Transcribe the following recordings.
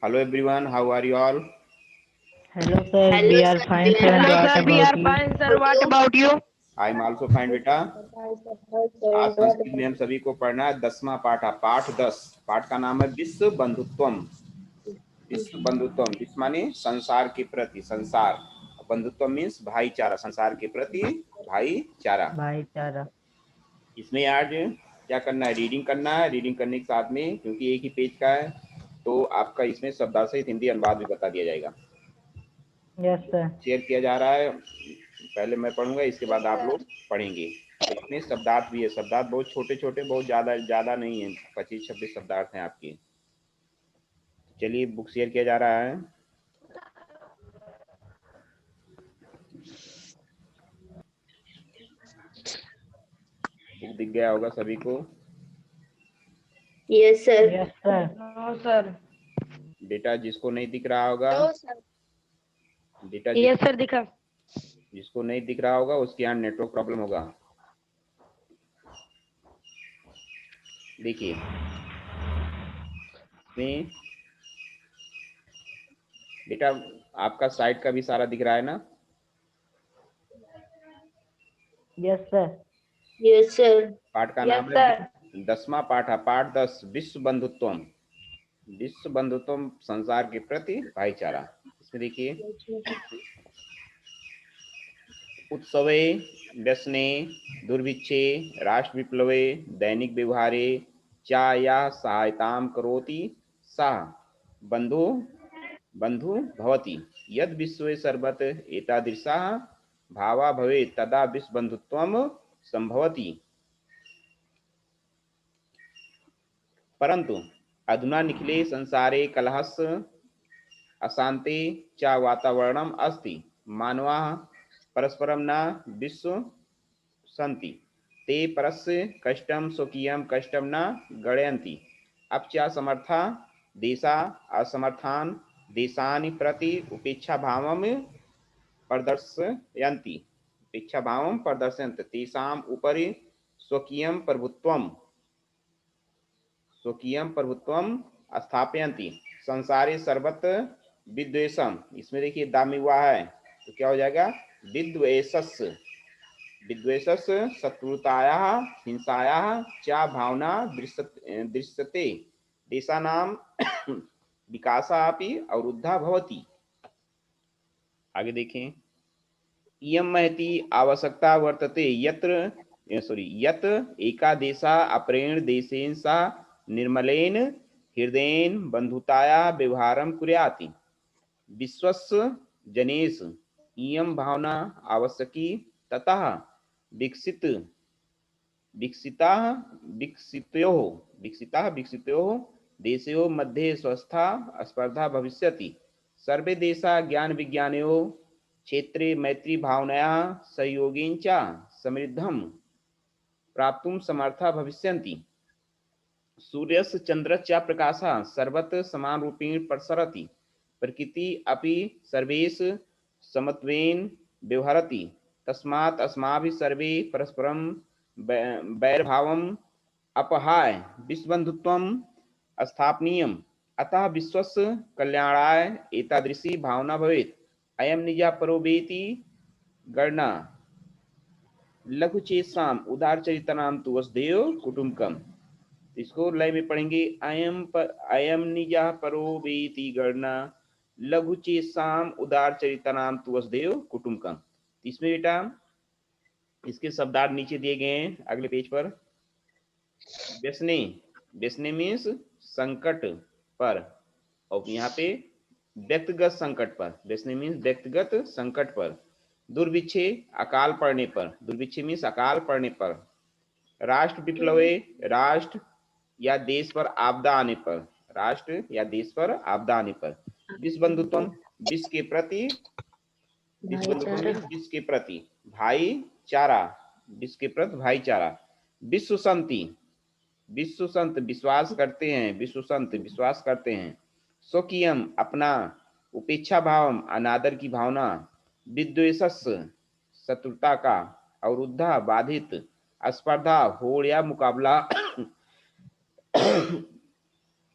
Hello everyone, how are you all? Hello sir, Hello we are sir, we fine are sir and fine. Hello what sir, we about are you? fine sir. About What you? about you? I am also fine बेटा। आज संस्कृत में हम सभी को पढ़ना है 10वां पाठ है, पाठ 10। पाठ का नाम है विश्व बंधुत्वम। विश्व बंधुत्वम, विश्व माने संसार के प्रति, संसार। बंधुत्व मीन्स भाईचारा, संसार के प्रति भाईचारा। भाईचारा। इसमें आज क्या करना है, रीडिंग करना है। रीडिंग करने के साथ में, क्योंकि एक ही पेज का है, तो आपका इसमें शब्दार्थ सहित हिंदी अनुवाद भी बता दिया जाएगा। Yes sir. शेयर किया जा रहा है, पहले मैं पढ़ूंगा, इसके बाद आप लोग पढ़ेंगे। तो इसमें शब्दार्थ भी है, शब्दार्थ बहुत छोटे छोटे, बहुत ज्यादा नहीं है, 25-26 शब्दार्थ हैं आपके। चलिए बुक शेयर किया जा रहा है। बुक दिख गया होगा सभी को। Yes sir. Yes sir. No sir. बेटा जिसको नहीं दिख रहा होगा, बेटा यस सर दिखा। जिसको नहीं दिख रहा होगा उसके यहाँ नेटवर्क प्रॉब्लम होगा। देखिए इसमें बेटा आपका साइड का भी सारा दिख रहा है ना? Yes sir. Yes sir. पाठ का यस नाम है सर। 10वां पाठ है, पाठ 10, विश्व बंधुत्वम। विश्व बंधुत्वम, संसार के प्रति भाईचारा। इसमें देखिए, उत्सवे व्यसने दुर्भिक्षे राष्ट्र विप्लवे दैनिक व्यवहारे चा या सहायतां करोति सः बंधु बंधु भवति। यद विश्वे सर्वत एतादृशाः भावा भवेत् तदा विश्व बंधुत्वम संभवति। परंतु अधुना निखिले संसारे कलहस् अशांति च वातावरणम अस्ति। मानवाः परस्परम न विश्वसन्ति, ते परस्य कष्टं स्वकीयं कष्टं न गणयन्ति। अपच समर्था देशा असमर्थान् देशानि प्रति उपेक्षा भावं प्रदर्शयन्ति, उपेक्षा भावं प्रदर्शयन्ति। तेषाम् उपरि स्वकीयं प्रभुत्वं स्थापयन्ति। संसारे सर्वत्र विद्वेषम, इसमें देखिए दाम हुआ है तो क्या हो जाएगा, विद्वेषस्। विद्वेषस् शत्रुतायाः हिंसायाः च भावना दृश्यते। देशानां विकासः अपि अवरुद्धः भवति। आगे देखें, इयं महती आवश्यकता वर्तते यत् एका देशा अपरेण देशेन सह निर्मलेन हृदयेन बंधुताया व्यवहारं कुर्यात्। विश्वस्य जनेषु इयं भावना आवश्यकी, ततः विकसितयोः देशयोः मध्ये स्वस्था स्पर्धा भविष्यति। सर्वे देशा ज्ञान विज्ञानयोः क्षेत्रे मैत्री भावनया सहयोगेन च समृद्धं प्राप्तुं समर्था भविष्यन्ति। सूर्यस्य चन्द्रश्च प्रकाशः सर्वत्र समानरूपेण प्रसरति। प्रकृति अपि सर्वेषु समत्वेन व्यवहरति। तस्मात् अस्माभिः सर्वे परस्परं वैरभावम् अपहाय विश्वबन्धुत्वं स्थापनीयम्। अतः विश्वस्य कल्याणाय एतादृशी भावना भवेत्। अयं निजः परो वेति गणना लघुचेतासाम् उदारचरितानां तु वसुधैव कुटुम्बकम्। इसको लय में पढ़ेंगे, अयम निजः परो वेति गणना लघुचेतासाम् उदारचरितानां तु वसुधैव कुटुम्बकम्। इसमें बेटा इसके शब्दार्थ नीचे दिए गए हैं अगले पेज पर। व्यसने, व्यसने मीन्स संकट पर, और यहाँ पे व्यक्तिगत संकट पर। व्यसने मीन्स व्यक्तिगत संकट पर। दुर्भिक्षे, अकाल पड़ने पर। दुर्भिक्षे मीन्स अकाल पड़ने पर। राष्ट्र विप्लवे, राष्ट्र या देश पर आपदा आने पर। राष्ट्र या देश पर आपदा आने पर। विश्व बंधुत्वम, विश्व के प्रति, विश्व बंधुत्वम मीन्स विश्व के प्रति भाईचारा, विश्व के प्रति भाईचारा। विश्व शांति, विश्व संत विश्वास करते हैं, विश्व संत विश्वास करते हैं। स्वकीयम अपना, उपेक्षा भावम अनादर की भावना। विद्वेषस् शत्रुता का, अवरुद्धा बाधित। स्पर्धा होड़ या मुकाबला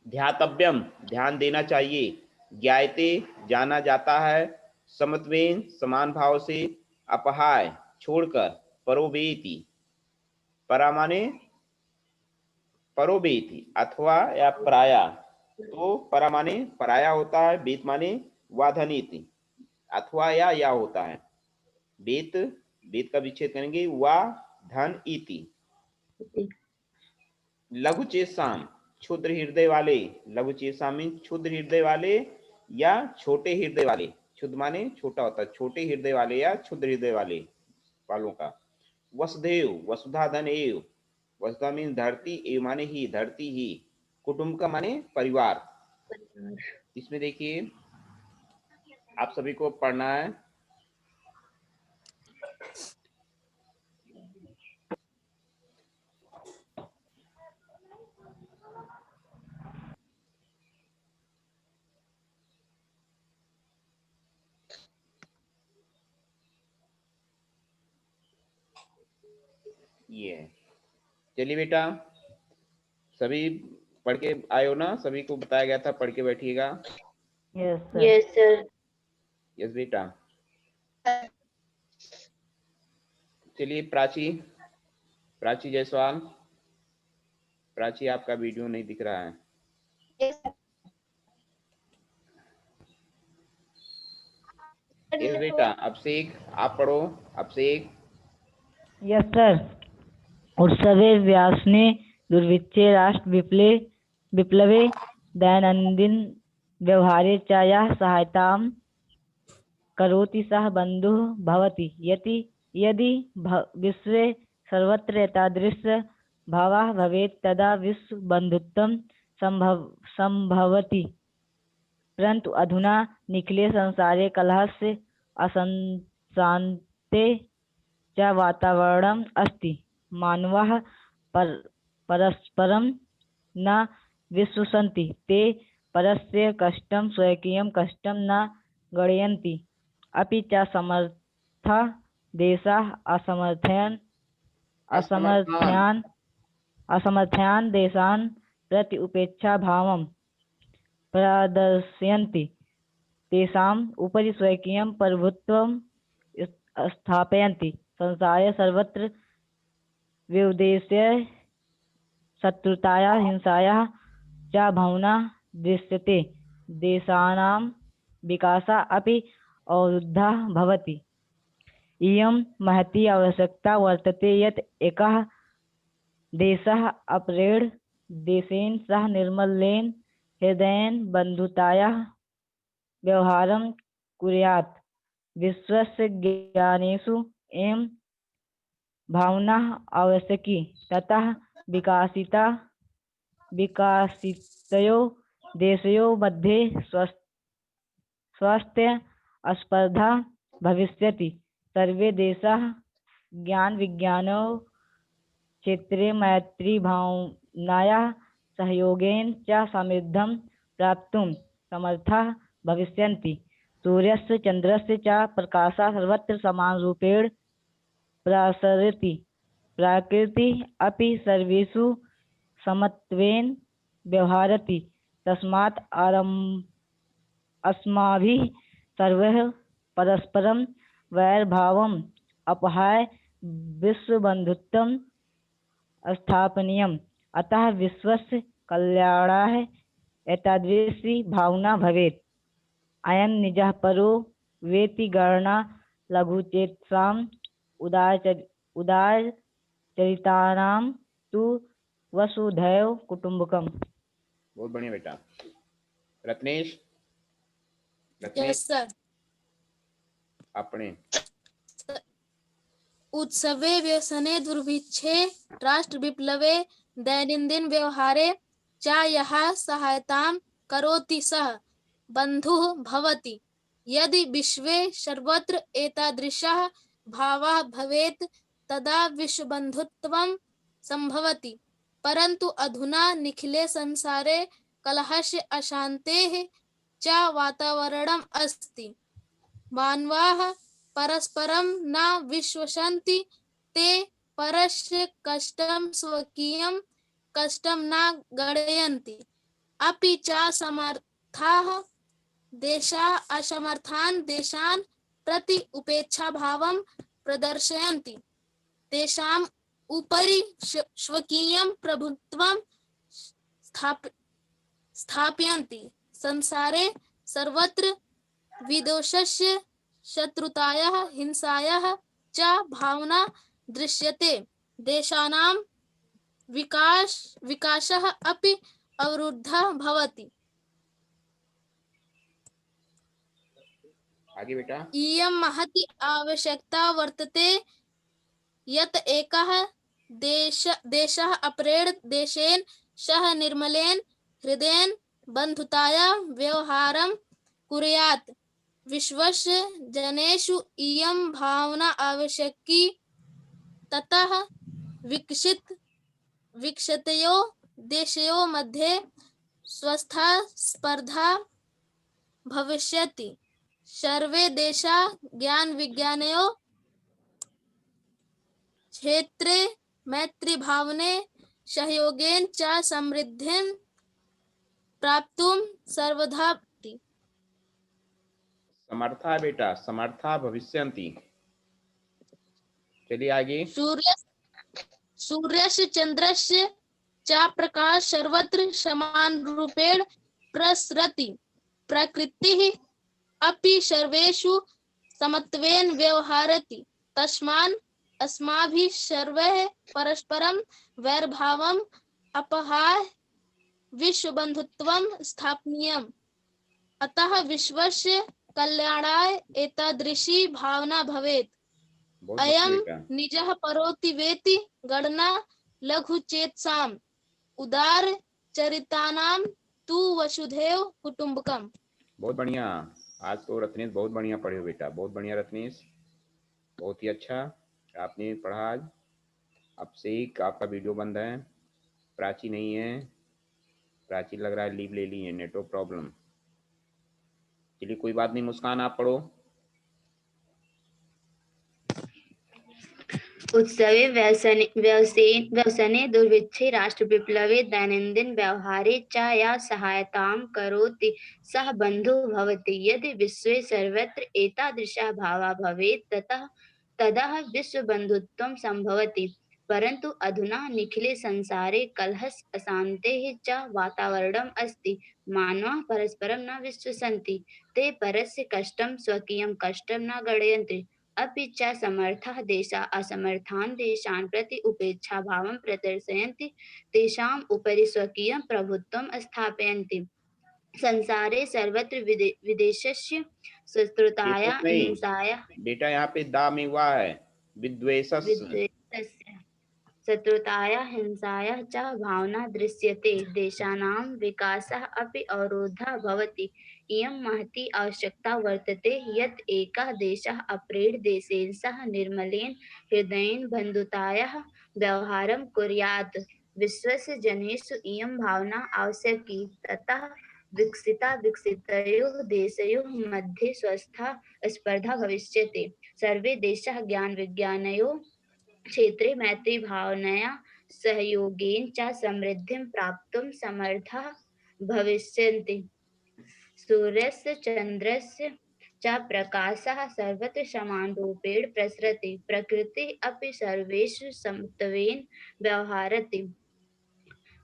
ध्यातव्यम ध्यान देना चाहिए, ज्ञायते जाना जाता है, समत्वेन समान भाव से, अपहाय छोड़कर, परोवेति परा माने परोवेति अथवा या पराया, तो परा माने पराया होता है, वेत माने वाधनीति अथवा या होता है, वेत वेत का विच्छेद करेंगे वा धन इति। लघु चेतसाम क्षुद्र हृदय वाले, लघु चेतसाम मीन क्षुद्र हृदय वाले या छोटे हृदय वाले, क्षुद्र माने छोटा होता है, छोटे हृदय वाले या क्षुद्र हृदय वाले वालों का। वसुदेव वसुधा धन एव, वसुधा मीन धरती, एव माने ही धरती ही, कुटुंब का माने परिवार। इसमें देखिए आप सभी को पढ़ना है, ये है। चलिए बेटा सभी पढ़ के आए हो ना, सभी को बताया गया था पढ़ के बैठिएगा। Yes sir. Yes sir. Yes बेटा। चलिए प्राची, प्राची जायसवाल, प्राची आपका वीडियो नहीं दिख रहा है। यस बेटा अभिषेक आप पढ़ो, अभिषेक। Yes sir. उत्सवे व्यासने दुर्भिक्षे राष्ट्र विप्लवे दैनन्दिन व्यवहारे च यः सहायतां करोति सः बन्धुः भवति। यदि विश्वे सर्वत्र एतादृश भावः भवेत् तदा विश्वबन्धुत्वं सम्भवति। परन्तु अधुना निखिले संसारे कलहस्य अशान्ते च वातावरणम् अस्ति। मानवाः परस्परं न विश्वसन्ति, ते परस्य कष्टं स्वकीयं कष्टं न गणयन्ति। अपि च समर्थाः देशाः असमर्थान् देशान् प्रति उपेक्षाभावं प्रदर्शयन्ति, तेषाम् उपरि स्वकीयं प्रभुत्वं स्थापयन्ति। संसारे सर्वत्र विद्वेषस्य शत्रुतायाः हिंसायाः च भावना दृश्यते। देशानां विकासः अपि अवरुद्धः भवति। इयं महती आवश्यकता वर्तते यत् एकः देशः अपरेण देशेन सह निर्मलेन हृदयेन बन्धुतायाः व्यवहारं कुर्यात्। विश्वस्य ज्ञानेषु एवं भावना आवश्यकी, ततः विकसितयो देशयोः मध्ये स्वास्थ्य स्पर्धा भविष्यति। सर्वे देशाः ज्ञान विज्ञानौ क्षेत्रे मैत्री भावनायाः सहयोगेन च समृद्धिं प्राप्तुं समर्थाः भविष्यन्ति। सूर्यस्य चन्द्रस्य च प्रकाशः सर्वत्र समानरूपेण प्रसरति। प्रकृतिः अपि सर्वेषु समत्वेन व्यवहरति। तस्मात् अस्माभिः सर्वैः परस्परं वैरभावम् अपहाय विश्वबन्धुत्वं स्थापनीयम्। अतः विश्वस्य कल्याणाय एतादृशी भावना भवेत्। अयं निजः परो वेति गणना लघुचेतसाम् उदारचरितानां तु वसुधैव कुटुम्बकम्। बहुत बढ़िया बेटा। Ratnesh, yes sir. अपने उत्सवे व्यसने दुर्भिक्षे राष्ट्र विप्लवे दैनन्दिन व्यवहारे च यः सहायतां करोति सः बन्धुः भवति। यदि विश्वे सर्वत्र एतादृशः भावः भवेत् तदा विश्वबन्धुत्वं सम्भवति। परन्तु अधुना निखिले संसारे कलहस्य अशान्तेः च वातावरणम् अस्ति। मानवाः परस्परं न विश्वसन्ति, ते परस्य कष्टं स्वकीयं कष्टं न गणयन्ति। अपि च समर्थाः देशाः असमर्थान् देशान् प्रति उपेक्षाभावं प्रदर्शयन्ति तेषाम् उपरि स्वकीयं प्रभुत्वं स्थापयन्ति संसारे सर्वत्र विदोषस्य शत्रुतायाः हिंसायाः च भावना दृश्यते देशानां विकासः अपि अवरुद्धः भवति आगे बेटा। इयं महती आवश्यकता वर्तते यत् एकः देशः अपरेण देशेन सह निर्मलेन हृदयेन बन्धुताया व्यवहारं कुर्यात् विश्वस्य जनेषु इयं भावना आवश्यकी ततः विकसितयोः देशयोः मध्ये स्वस्था स्पर्धा भविष्यति सर्वे देशाः ज्ञानविज्ञानयोः क्षेत्रे मैत्रीभावने सहयोगेन च समृद्धिं प्राप्तुं सर्वदा समर्था बेटा, समर्था भविष्यन्ति। चलिए आगे। सूर्यस्य चन्द्रस्य च प्रकाश सर्वत्र समान रूपेण प्रसरति प्रकृतिः अपि सर्वेषु समत्वेन व्यवहरति तस्मात् अस्माभिः सर्वैः परस्परं वैरभावम् अपहाय विश्वबन्धुत्वं स्थापनीयम् अतः विश्वस्य कल्याणाय एतादृशी भावना भवेत् अयं निजः परोति वेति गणना लघुचेतसाम् उदार चरितानां तु वसुधैव कुटुम्बकम्। बहुत बढ़िया, आज तो रत्नेश बहुत बढ़िया पढ़े हो बेटा, बहुत बढ़िया रत्नेश, बहुत ही अच्छा आपने पढ़ा आज। अब से ही आपका वीडियो बंद है, प्राची नहीं है, प्राची लग रहा है लीव ले ली है, नेटवर्क प्रॉब्लम। चलिए कोई बात नहीं, मुस्कान आप पढ़ो। उत्सवे व्यसने दुर्भिक्षे राष्ट्र विप्लवे दैनन्दिन व्यवहारे च या सहायतां करोति सः बन्धुः भवति यदि विश्वे सर्वत्र एतादृशः भावः भवेत् तदा विश्वबन्धुत्वं सम्भवति परन्तु अधुना निखिले संसारे कलहः अशान्तेः च वातावरणम् अस्ति मानवाः परस्परं न विश्वसन्ति ते परस्य कष्टं स्वकीयं कष्टं न गणयन्ति अपि च समर्थाः देशाः असमर्थान् देशान् प्रति उपेक्षाभावं प्रदर्शयन्ति तेषाम् उपरि स्वकीयं प्रभुत्वं स्थापयन्ति संसारे सर्वत्र विदेशस्य शत्रुताया हिंसाया बेटा यहाँ पे दा में हुआ है विद्वेषस्य शत्रुताया हिंसाया च भावना दृश्यते देशानां विकासः अपि अवरुद्धः भवति इयं महती आवश्यकता वर्तते यत् एकः देशः अपरेण देशेन सह निर्मलेन हृदयेन बन्धुतायाः व्यवहारं कुर्यात् विश्वस्य जनेषु इयं भावना आवश्यकी ततः विकसितयोः देशयोः मध्ये स्वस्था स्पर्धा भविष्यति सर्वे देशाः ज्ञानविज्ञानयोः क्षेत्रे मैत्री भावनया सहयोगेन च समृद्धिं प्राप्तुं समर्थाः भविष्यन्ति सूर्यस्य चन्द्रस्य च प्रकाशः सर्वत्र समानरूपेण प्रसरति प्रकृतिः अपि सर्वेषु समत्वेन व्यवहरति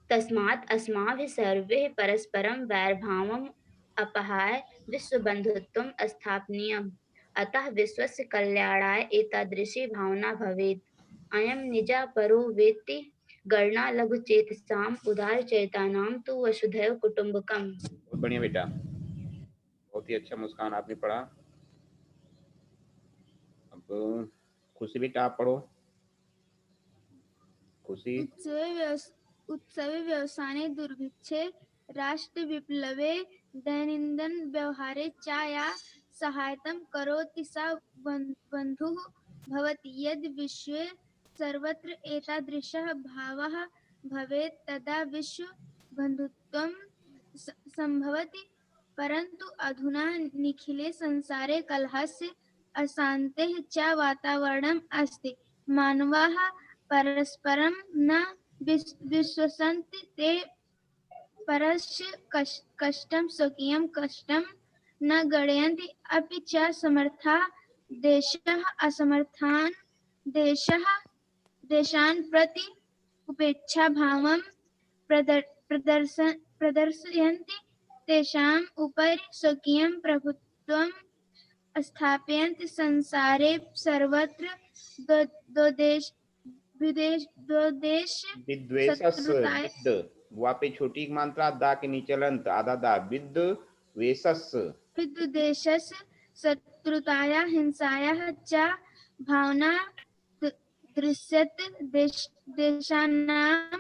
तस्मात् अस्माभिः सर्वैः परस्परं वैरभावम् अपहाय विश्वबन्धुत्वं स्थापनीयम् अतः विश्वस्य कल्याणाय एतादृशी भावना भवेत् अयं निजा परो वेत्ति गणना लघुचेतसाम् उदारचरितानां तु वसुधैव कुटुम्बकम्। बहुत बढ़िया बेटा, बहुत ही अच्छा मुस्कान आपने पढ़ा। अब खुशी बेटा आप पढ़ो। खुशी उत्सवे व्यवसाने दुर्भिक्षे राष्ट्र विप्लवे दैनन्दिन व्यवहारे च या सहायतां करोति स बन्धुः भवति यदि विश्वे सर्वत्र एतादृशः भावः भवेत् तदा विश्वबन्धुत्वं सम्भवति परन्तु अधुना निखिले संसारे कलहस्य अशान्तेः च वातावरणम् अस्ति मानवाः परस्परं न विश्वसन्ति ते परस्य कष्टं स्वकीयं कष्टं न गणयन्ति अपि च समर्था देशः असमर्थान् देशान् प्रति उपेक्षाभावं प्रदर्शयन्ति तेषाम् उपरि स्वकीयं प्रभुत्वं स्थापयन्ति संसारे सर्वत्र द्वेष विद्वेषस् शत्रुताय विद्ध वहाँ पे छोटी मात्रा दा के नीचे लंत आधा दा विद्वेषस् विद्वेषस्य शत्रुताया हिंसायाः च भावना दृश्यते देशानां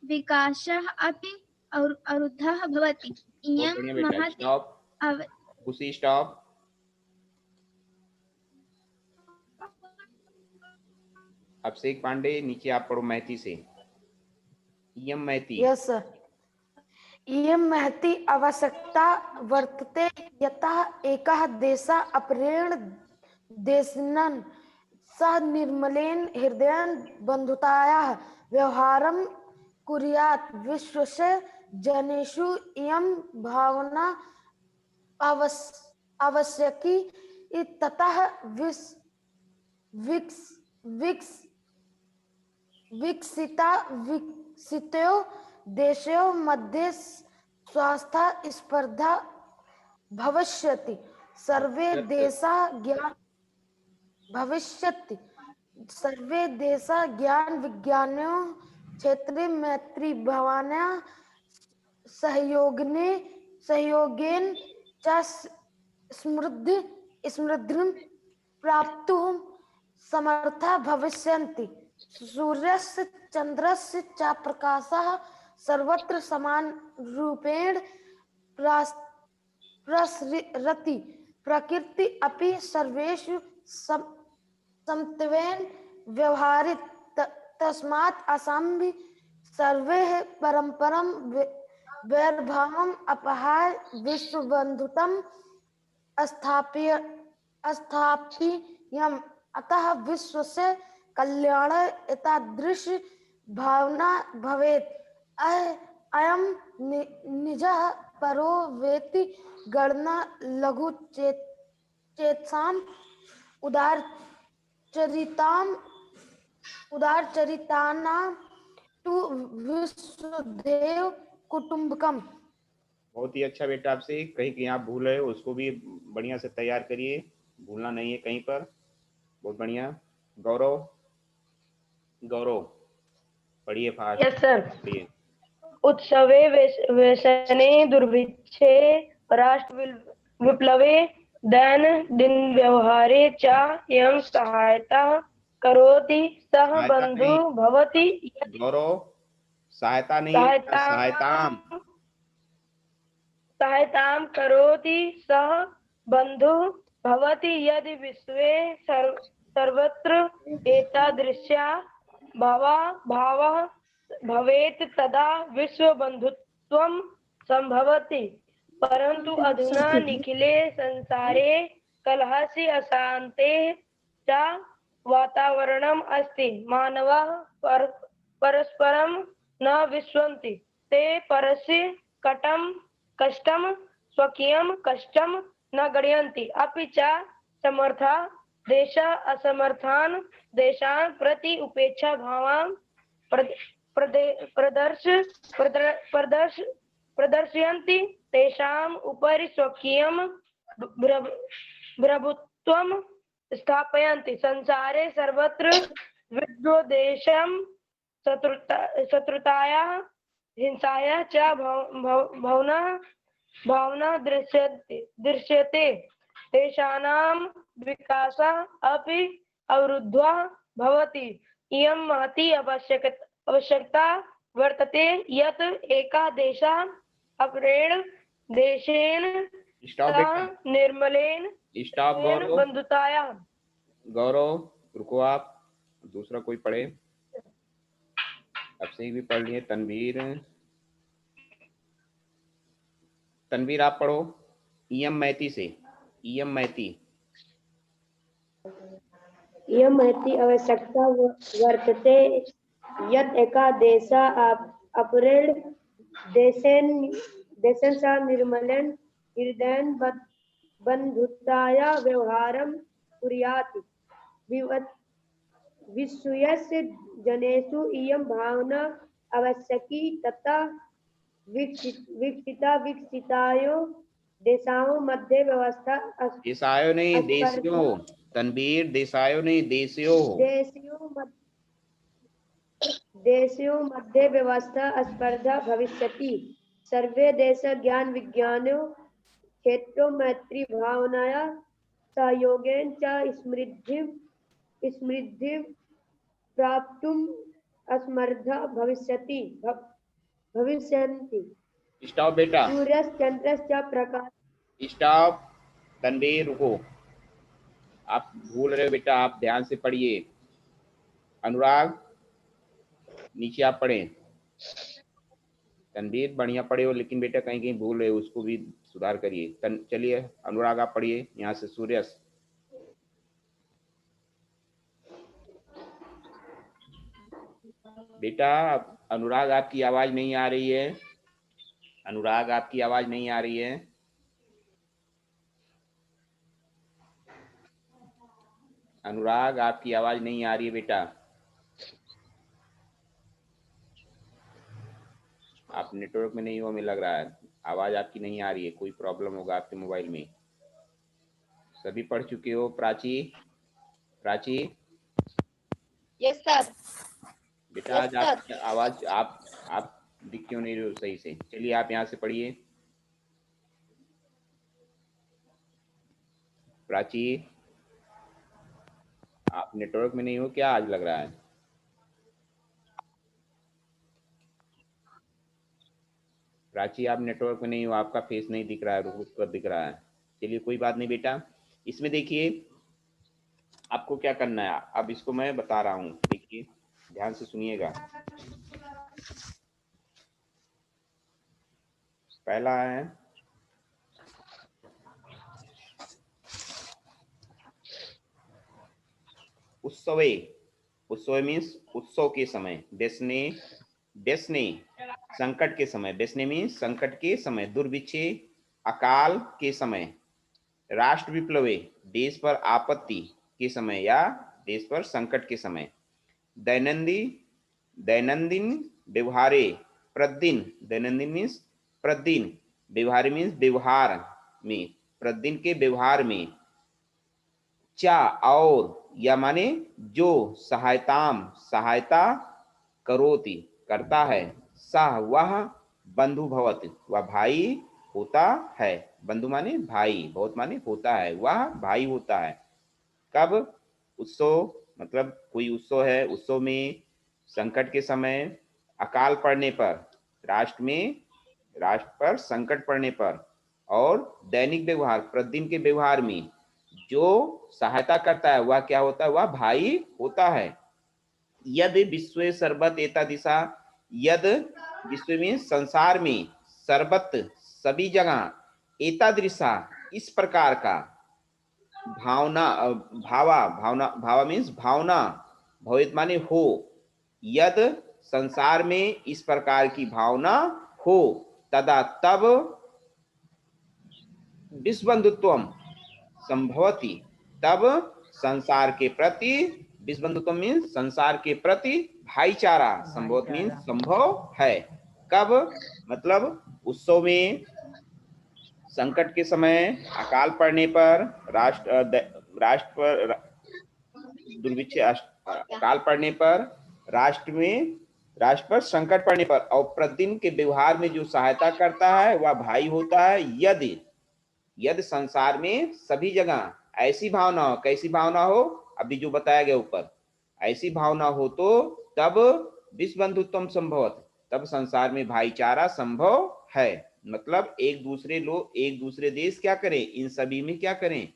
विकासः अपि अवरुद्धः भवति बहुत इयं बढ़िया बेटा महती स्टॉप खुशी स्टॉप अभिषेक पांडे नीचे आप पढ़ो महती से इयम महती यस सर इयं महती आवश्यकता वर्तते यतः एकः देशः अपरेण देशिनः सह निर्मलेन हृदयेन बन्धुतायाः व्यवहारं कुर्यात् विश्वस्य जनेषु इयं भावना आवश्यकी ततः विकसितो देशयोः मध्ये स्वास्थ्य स्पर्धा भविष्यति सर्वे देशाः ज्ञान विज्ञानयोः क्षेत्रे मैत्री भावनया सहयोगेन च समृद्धिं प्राप्तुं समर्था भविष्यन्ति सूर्यस्य चन्द्रस्य च प्रकाशः सर्वत्र समानरूपेण प्रसरति प्रकृति अपि सर्वेषु समत्वेन व्यवहरति तस्मात् असम्भि सर्वैः परस्परं वैरभावम् अपहाय विश्वबन्धुत्वं स्थापनीयम् अतः विश्वस्य कल्याणाय एतादृशी भावना भवेत् अयं निजः परो वेति गणना लघु चेतसाम् उदारचरितानां तु वसुधैव कुटुम्बकम्। बहुत ही अच्छा बेटा आपसे कहीं आप भूल रहे हो उसको भी बढ़िया से तैयार करिए भूलना नहीं है कहीं पर बहुत बढ़िया गौरव पढ़िए फास्ट यस सर पढ़िए उत्सवे व्यसने दुर्भिक्षे राष्ट्र विप्लवे दैन दिन व्यवहारे च यं सहायता करोति सह बंधु भवति गौरव सहायता नहीं सहायतां करोति सह बंधु भवति यदि विश्वे सर्वत्र एतादृशा भावः भवेत् तदा विश्वबन्धुत्वं सम्भवति परन्तु अधुना निखिले संसारे कलहस्य अशान्तेः च वातावरणम् अस्ति मानवाः परस्परं न विश्वन्ति ते परस्य कष्टं स्वकीयं कष्टं न गणयन्ति अपि च समर्था देशाः असमर्थान् देशान् प्रति उपेक्षा भावं प्रदर्शयन्ति तेषाम् उपरि स्वकीयं प्रभुत्वं स्थापयन्ति संसारे सर्वत्र विद्वेषं शत्रुतायाः हिंसायाः च भावना दृश्यते तेषां विकासः अपि अवरुद्धः भवति इयं महती आवश्यकता वर्तते यत् एकः देशः अपरेण देशेन निर्मलेन बंधुतायाः। गौरव रुको आप दूसरा कोई पढ़े अब से भी पढ़ लिए तनवीर आप पढ़ो इयम मैती से इयम महती आवश्यकता वर्तते यत् एकः देशः अपरेण देशेन निर्मलेन हृदयेन बन्धुताया व्यवहारं कुर्यात् विश्वस्य जनेषु इयं भावना आवश्यकी तथा विकसितायो देशाओं मध्य व्यवस्था देशायो नहीं देशियो, तनवीर देशायो नहीं देशियो। देशयों मध्य व्यवस्था स्पर्धा भविष्यति। सर्वे देश ज्ञान विज्ञानो क्षेत्रों मैत्री भावनाया सहयोगेन च समृद्धि प्राप्तुम असमर्था भविष्यन्ति। स्टॉप बेटा, सूर्यश्चंद्रश्च प्रकाश। स्टॉप। तनवीर रुको, आप भूल रहे हो बेटा, आप ध्यान से पढ़िए। अनुराग नीचे आप पढ़े। तनवीर बढ़िया पढ़े हो, लेकिन बेटा कहीं कहीं भूल रहे हो, उसको भी सुधार करिए। चलिए अनुराग आप पढ़िए यहाँ से। सूर्य बेटा, अनुराग आपकी आवाज नहीं आ रही है। अनुराग आपकी आवाज नहीं आ रही है। अनुराग आपकी आवाज नहीं आ रही है बेटा। आप नेटवर्क में नहीं हो, हमें लग रहा है। आवाज आपकी नहीं आ रही है, कोई प्रॉब्लम होगा आपके मोबाइल में। सभी पढ़ चुके हो? प्राची, प्राची। Yes sir. बेटा आज आपकी आवाज आप दिख क्यों नहीं रहे हो सही से? चलिए आप यहाँ से पढ़िए। प्राची, आप नेटवर्क में नहीं हो क्या? आज लग रहा है। प्राची आप नेटवर्क में नहीं हो, आपका फेस नहीं दिख रहा है, रुक रुक कर दिख रहा है। चलिए कोई बात नहीं बेटा। इसमें देखिए आपको क्या करना है, अब इसको मैं बता रहा हूँ, देखिए ध्यान से सुनिएगा। पहला है उत्सवे। उत्सव मीन्स उत्सव के समय। बेसने, बेसने संकट के समय। बेसने मीन्स संकट के समय। दुर्भिक्षे अकाल के समय। राष्ट्र विप्लवे देश पर आपत्ति के समय या देश पर संकट के समय। दैनंदिन व्यवहारे प्रतिदिन। दैनंदिन मीन्स प्रतिदिन। व्यवहार मीन्स व्यवहार में, प्रतिदिन के व्यवहार में। चा और या माने जो सहायता करोति करता है। सह वह बंधु भवत वह भाई होता है। बंधु माने भाई, बहुत माने होता है, वह भाई होता है। कब? उत्सव मतलब कोई उत्सव है, उत्सव में, संकट के समय, अकाल पड़ने पर, राष्ट्र पर संकट पड़ने पर, और दैनिक व्यवहार प्रतिदिन के व्यवहार में जो सहायता करता है वह क्या होता है? वह भाई होता है। यद विश्व सर्वत एता दिशा। यद विश्व में संसार में, सर्वत सभी जगह, एतादृशा इस प्रकार का, भावा मीन्स भावना, भवित माने हो। यद संसार में इस प्रकार की भावना हो, तदा तब विश्वबंधुत्वम संभवति, तब संसार के प्रति, विश्वबंधुत्व मीन्स संसार के प्रति भाईचारा, संभव मीन्स संभव है। कब? मतलब उत्सव में, संकट के समय, अकाल पड़ने पर, राष्ट्र पर दुर्भिक्ष अकाल पड़ने पर, राष्ट्र पर संकट पड़ने पर, और प्रतिदिन के व्यवहार में जो सहायता करता है वह भाई होता है। यदि संसार में सभी जगह ऐसी भावना हो, कैसी भावना हो? अभी जो बताया गया ऊपर, ऐसी भावना हो तो तब विश्वबंधुत्वम संभवत, तब संसार में भाईचारा संभव है। मतलब एक दूसरे देश क्या करें? इन सभी में क्या करें?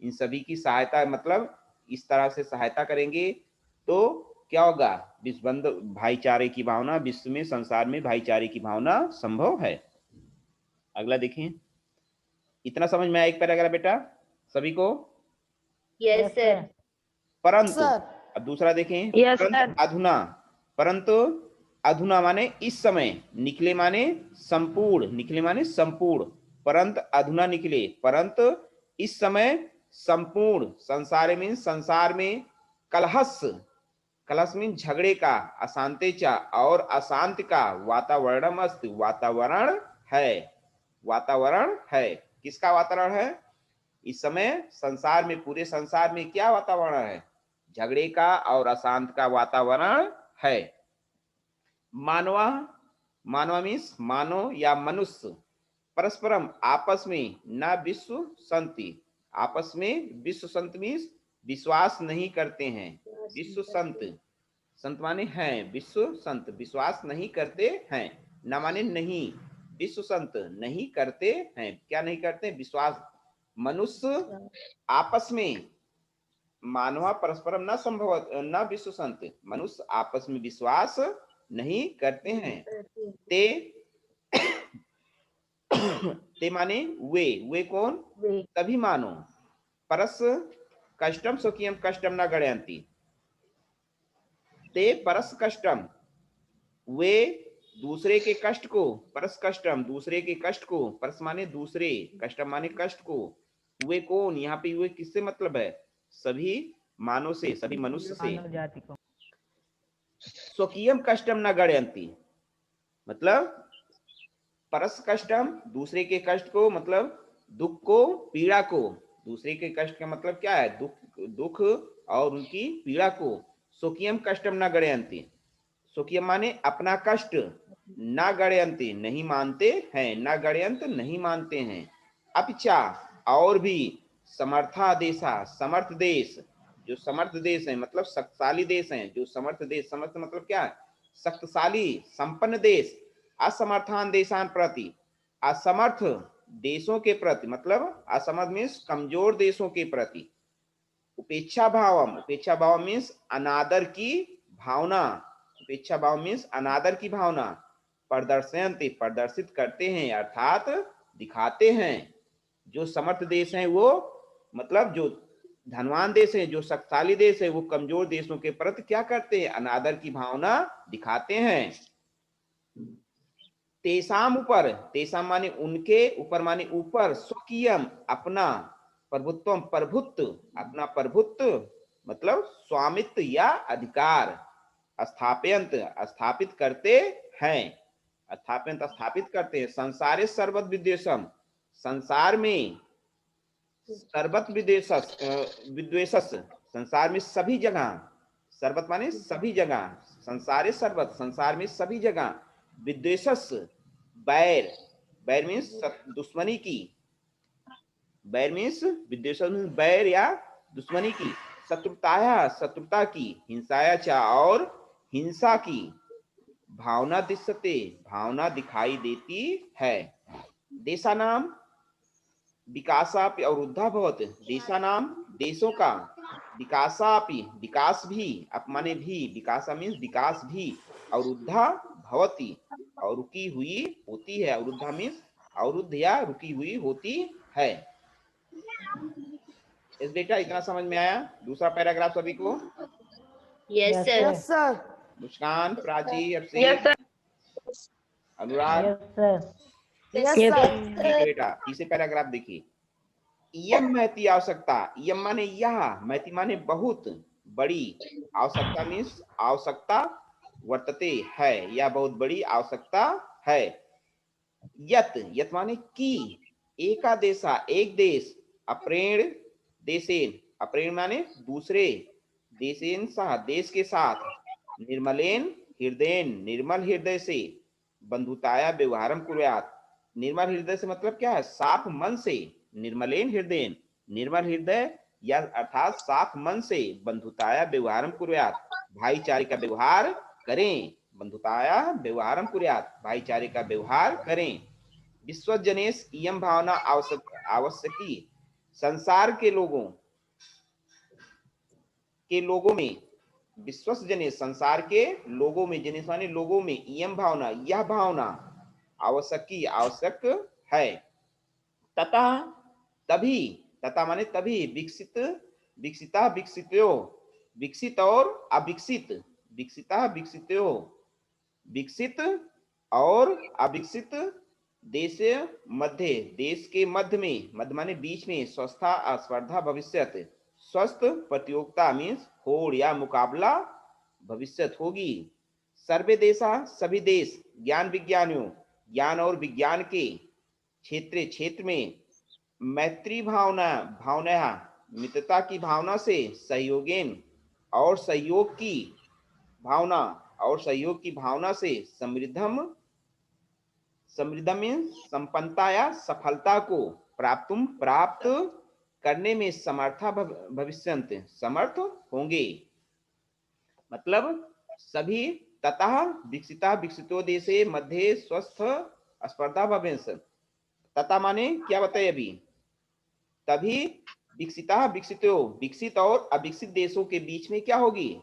इन सभी की सहायता, मतलब इस तरह से सहायता करेंगे तो क्या होगा? विश्वबंध भाईचारे की भावना, विश्व में, संसार में भाईचारे की भावना संभव है। अगला देखें। इतना समझ में आया एक पैराग्राफ बेटा सभी को? Yes sir. परंतु अब दूसरा देखें। Yes, परंतु sir. अधुना, परंतु अधुना माने इस समय, निकले माने संपूर्ण, निकले माने संपूर्ण, परंत अधुना निकले, परंत इस समय संपूर्ण, संसार मीन संसार में, कलहस, कलहस मीन झगड़े का, अशांतेचा और अशांति का वातावरण अस्ति, वातावरण है, वातावरण है। किसका वातावरण है? इस समय संसार में, पूरे संसार में क्या वातावरण है? झगड़े का और अशांत का वातावरण है। मानवा, मानवा मीन्स मानव या मनुष्य, परस्परम आपस में, न विश्व संति, आपस में, विश्व संत मीन्स विश्वास नहीं करते हैं, विश्व संत, संत माने हैं, विश्व संत विश्वास नहीं करते हैं, न माने नहीं, विश्व संत नहीं करते हैं, क्या नहीं करते? विश्वास। मनुष्य आपस में, मानवा परस्परम न संभव न विश्व संत, मनुष्य आपस में विश्वास नहीं करते हैं। ते ते माने वे कौन? तभी मानो, परस कष्टम स्वकीयम कष्टम न गणयन्ति, ते परस कष्टम, वे दूसरे के कष्ट को, परस कष्टम दूसरे के कष्ट को, परस माने दूसरे, कष्टम माने कष्ट को, वे कौन? यहाँ पे वे किससे मतलब है? सभी मानव से, सभी मनुष्य से। मानव जाति को। स्वकीयम कष्टम न गणयन्ति मतलब परस कष्टम दूसरे के कष्ट को, मतलब दुख को, पीड़ा को, दूसरे के कष्ट का मतलब क्या है? दुख और उनकी पीड़ा को। स्वकीयम कष्टम न गणयन्ति, स्वकीयम माने अपना कष्ट, न गणयन्ति नहीं मानते हैं, न गणयंत नहीं मानते हैं, अपिचा और भी, समर्था देशा समर्थ देश, जो समर्थ देश है मतलब शक्तिशाली देश है, जो समर्थ देश, समर्थ मतलब क्या है? शक्तिशाली संपन्न देश, असमर्थान देशान प्रति, असमर्थ देशों के प्रति, मतलब असमर्थ मीन्स कमजोर देशों के प्रति, उपेक्षा भावम, उपेक्षा भाव मीन्स अनादर की भावना, उपेक्षा भाव मीन्स अनादर की भावना, प्रदर्शयन्ति प्रदर्शित करते हैं अर्थात दिखाते हैं। जो समर्थ देश हैं वो मतलब जो धनवान देश है, जो शक्तिशाली देश है, वो कमजोर देशों के प्रति क्या करते हैं? अनादर की भावना दिखाते हैं। तेसाम ऊपर, तेसाम माने उनके, ऊपर माने ऊपर, स्वकीयम अपना, प्रभुत्वम प्रभुत्व, अपना प्रभुत्व मतलब स्वामित्व या अधिकार, स्थापयंत स्थापित करते हैं, स्थापयंत स्थापित करते हैं। संसारे सर्वत विद्वेषम, संसार में सर्वत विद्वेषस, संसार में सभी जगह, सर्वत माने सभी जगह, संसारे सर्वत संसार में सभी जगह, विद्वेषस बैर, बैर मीन्स दुश्मनी की, बैर मीन्स विद्वेष मीन्स बैर या दुश्मनी की, शत्रुताया शत्रुता की, हिंसाया चा और हिंसा की, भावना दृश्यते भावना दिखाई देती है। देशा नाम विकासापि अवरुद्धा भवत, देशा नाम देशों का, विकासापि विकास भी, अपमाने भी, विकासा मीन्स विकास भी, अवरुद्धा भवती और रुकी हुई होती है, अवरुद्धा मीन्स अवरुद्ध या रुकी हुई होती है। इस बेटा इतना समझ में आया? दूसरा पैराग्राफ सभी को? Yes Yes, sir. Yes sir. Muskan, Prachi, Yes, Abhishek, sir. Anurag, yes sir. Yes Yes, sir. ठीक है बेटा। तीसरे पैराग्राफ देखिए, इयम महती आवश्यकता, इयम माने यह, महती माने बहुत बड़ी, आवश्यकता मीन्स आवश्यकता, वर्तते है या बहुत बड़ी आवश्यकता है। यत, यत माने की, एका देशा एक देश, अप्रेण देशेन, अप्रेण माने दूसरे, देशेन सह देश के साथ, निर्मलेन हृदयन निर्मल हृदय से, बंधुताया व्यवहारम कुर्यात, निर्मल हृदय से मतलब क्या है? साफ मन से, निर्मलेन हृदय, निर्मल हृदय या अर्थात साफ मन से, बंधुताया व्यवहारम कुर्यात भाईचारे का व्यवहार करें, बंधुताया व्यवहारम कुर्यात भाईचारे का व्यवहार करें। विश्वजनेश इयम भावना आवश्यकी, संसार के लोगों में, विश्वजने संसार के लोगों में, जनेश माने लोगों में, इयम भावना यह भावना, आवश्यकी आवश्यक है। तथा तभी, तथा माने तभी, विकसित विकसिता विकसितो, विकसित और अविकसित, विकसिता विकसितो, विकसित और अविकसित देश मध्य, देश के मध्य में, मध्य माने बीच में, स्वस्था स्पर्धा भविष्यत, स्वस्थ प्रतियोगिता मीन्स होड़ या मुकाबला भविष्यत होगी। सर्वे देशा सभी देश, ज्ञान विज्ञानियों ज्ञान और विज्ञान के क्षेत्र में, मैत्री भावना भावना मित्रता की भावना से, सहयोगेन और सहयोग की भावना से, समृद्धम संपन्नता या सफलता को प्राप्त करने में समर्थ होंगे। मतलब सभी ततः विकसितो देशे मध्ये स्वस्थ स्पर्धा भवेत्। तथा माने क्या बताए अभी, तभी विकसित और अविकसित देशों के बीच में क्या होगी,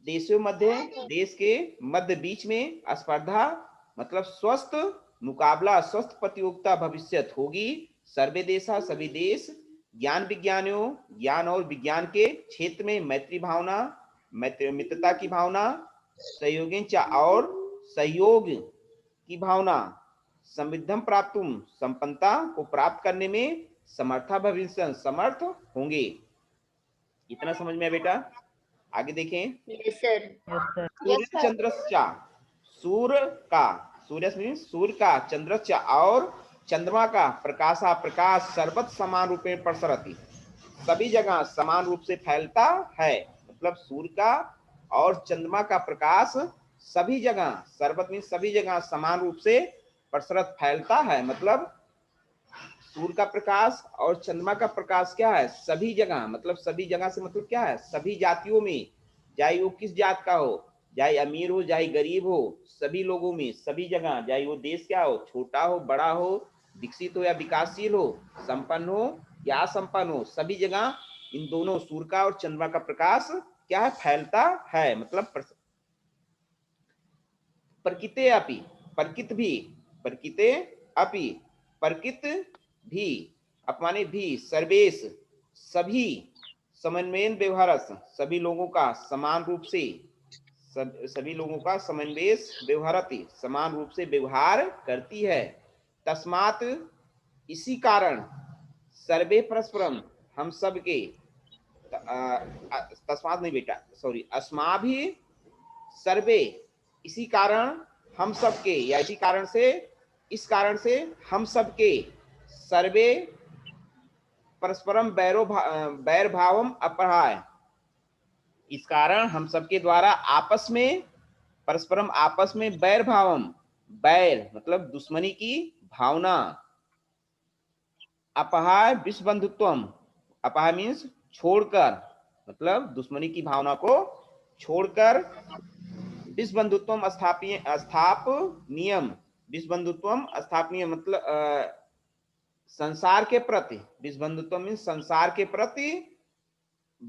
देश के मध्य बीच में स्पर्धा मतलब स्वस्थ मुकाबला, स्वस्थ प्रतियोगिता भविष्यत होगी। सर्वे देशा सभी देश, ज्ञान विज्ञानियों ज्ञान और विज्ञान के क्षेत्र में, मैत्री भावना मित्रता की भावना, और सहयोग की भावना, समृद्धम प्राप्तुम संपन्नता को प्राप्त करने में समर्थ होंगे। इतना समझ में है बेटा? आगे देखें। Yes sir. सूर्य चंद्रश्चा, सूर्य का, चंद्रश्चा और चंद्रमा का प्रकाश सर्वत्र समान रूप में प्रसरति, सभी जगह समान रूप से फैलता है। मतलब सूर्य का और चंद्रमा का प्रकाश सभी जगह, सर्वत्र में सभी जगह समान रूप से प्रसरत फैलता है। मतलब सूर्य का प्रकाश और चंद्रमा का प्रकाश क्या है, सभी जगह, मतलब सभी जगह से मतलब क्या है, सभी जातियों में, चाहे वो किस जात का हो, चाहे अमीर हो चाहे गरीब हो, सभी लोगों में, सभी जगह, चाहे वो देश क्या हो, छोटा हो बड़ा हो, विकसित हो या विकासशील हो, संपन्न हो या असंपन्न हो, सभी जगह इन दोनों सूर्य का और चंद्रमा का प्रकाश क्या है, फैलता है। मतलब प्रकृते अपि, प्रकृत भी, अपमाने भी, सर्वेश सभी, समन्वयन व्यवहारस सभी लोगों का समान रूप से, सभी लोगों का समन्वय व्यवहारति समान रूप से व्यवहार करती है। तस्मात इसी कारण, सर्वे परस्परम हम सब के, तस्मात नहीं बेटा सॉरी, अस्मा भी सर्वे इसी कारण हम सब के, या इस कारण से हम सब के, सर्वे परस्परम बैर भावम अपराय, इस कारण हम सबके द्वारा आपस में, परस्परम आपस में, बैर भावम, बैर मतलब दुश्मनी की भावना, अपहाय विषबंधुत्वम, अपहाय मीन्स छोड़कर, मतलब दुश्मनी की भावना को छोड़कर, विषबंधुत्वम स्थापनीयम, विषबंधुत्वम स्थापनीय मतलब संसार के प्रति, विषबंधुत्व मीन्स संसार के प्रति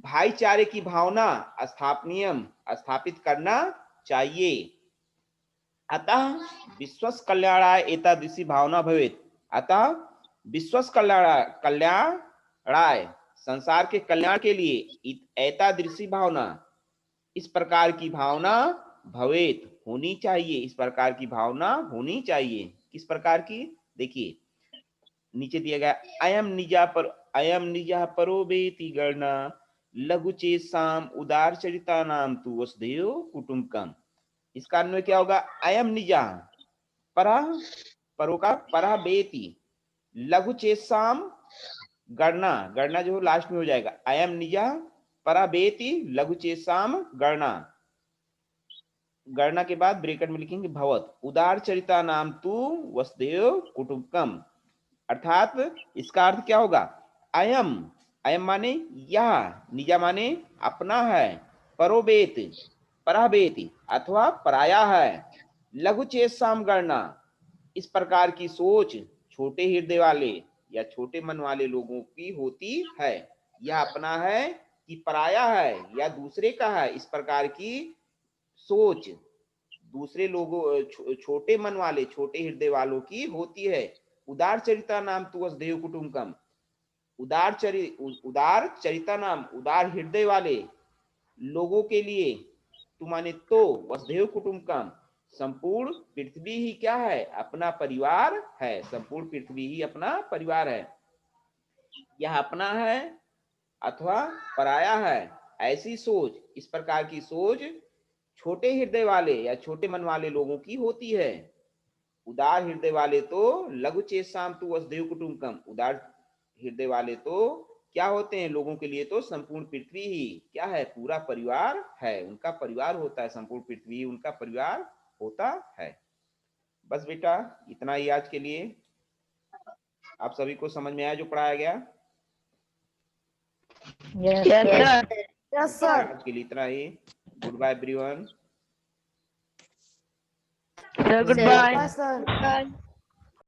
भाईचारे की भावना स्थापित करना चाहिए। अतः विश्वस कल्याणाय एतादृशी भावना भवेत्, अतः विश्वस कल्याणाय संसार के कल्याण के लिए एतादृशी भावना, इस प्रकार की भावना भवेत् होनी चाहिए, इस प्रकार की भावना होनी चाहिए। किस प्रकार की, देखिए नीचे दिया गया, अयम निजा परो वेति गणना लघु चेसाम उदार चरिता नाम तु वसुधैव कुटुंबकम। इसका अन्वय क्या होगा, अयम निजा परो का परा बेति, लघु चेसाम गणना, गणना जो लास्ट में हो जाएगा, अयम निजा परा बेति लघु चेसाम गणना, गणना के बाद ब्रैकेट में लिखेंगे भवत, उदार चरिता नाम तु वसुधैव कुटुंबकम। अर्थात इसका अर्थ क्या होगा, अयम माने यह, निजा माने अपना है, परोबेत पराबेति अथवा पराया है, लघु चेतसाम गणना इस प्रकार की सोच छोटे हृदय वाले या छोटे मन वाले लोगों की होती है। यह अपना है कि पराया है या दूसरे का है, इस प्रकार की सोच दूसरे लोगों, छोटे मन वाले, छोटे हृदय वालों की होती है। उदार चरिता नाम तु वसुधैव कुटुंबकम, उदार चरिता नाम, उदार हृदय वाले लोगों के लिए तू माने तो, वसुधैव कुटुंबकम, संपूर्ण पृथ्वी ही क्या है? अपना परिवार है। संपूर्ण पृथ्वी ही अपना परिवार है। यह अपना है अथवा पराया है, ऐसी सोच, इस प्रकार की सोच छोटे हृदय वाले या छोटे मन वाले लोगों की होती है। उदार हृदय वाले तो लघु चेतसाम तु वसुधैव कुटुंबकम, उदार हृदय वाले तो क्या होते हैं? लोगों के लिए तो संपूर्ण पृथ्वी ही क्या है? पूरा परिवार है, उनका परिवार होता है। संपूर्ण पृथ्वी उनका परिवार होता है। बस बेटा इतना ही आज के लिए। आप सभी को समझ में आया जो पढ़ाया गया? Yes sir. Yes sir. आज के लिए इतना ही। Good bye everyone. Sir good bye. Sir.